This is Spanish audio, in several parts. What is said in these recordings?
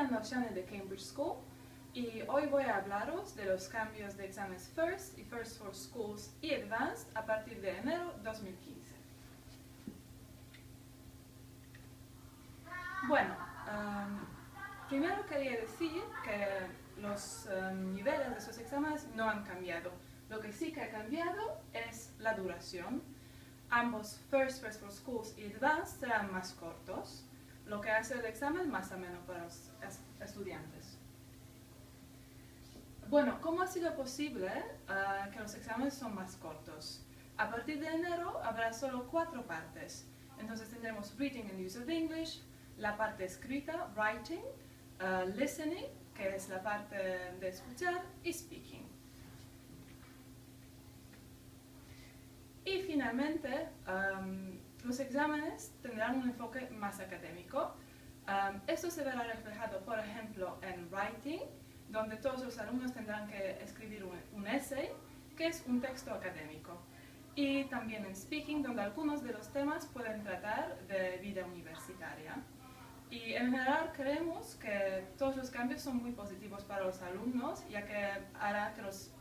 Anna Channel de Cambridge School y hoy voy a hablaros de los cambios de exámenes FIRST y FIRST for Schools y Advanced a partir de enero 2015. Bueno, primero quería decir que los niveles de esos exámenes no han cambiado. Lo que sí que ha cambiado es la duración. Ambos FIRST for Schools y Advanced serán más cortos, lo que hace el examen más ameno para los estudiantes. Bueno, ¿cómo ha sido posible que los exámenes son más cortos? A partir de enero habrá solo 4 partes. Entonces tendremos Reading and Use of English, la parte escrita, Writing, Listening, que es la parte de escuchar, y Speaking. Y finalmente, los exámenes tendrán un enfoque más académico. Esto se verá reflejado, por ejemplo, en Writing, donde todos los alumnos tendrán que escribir un essay, que es un texto académico. Y también en Speaking, donde algunos de los temas pueden tratar de vida universitaria. Y en general creemos que todos los cambios son muy positivos para los alumnos, ya que hará que los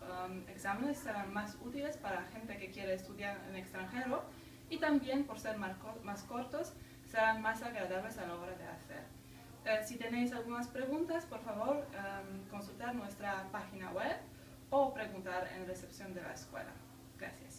exámenes serán más útiles para gente que quiere estudiar en extranjero y también, por ser más cortos, serán más agradables a la hora de hacer. Si tenéis algunas preguntas, por favor, consultar nuestra página web o preguntar en recepción de la escuela. Gracias.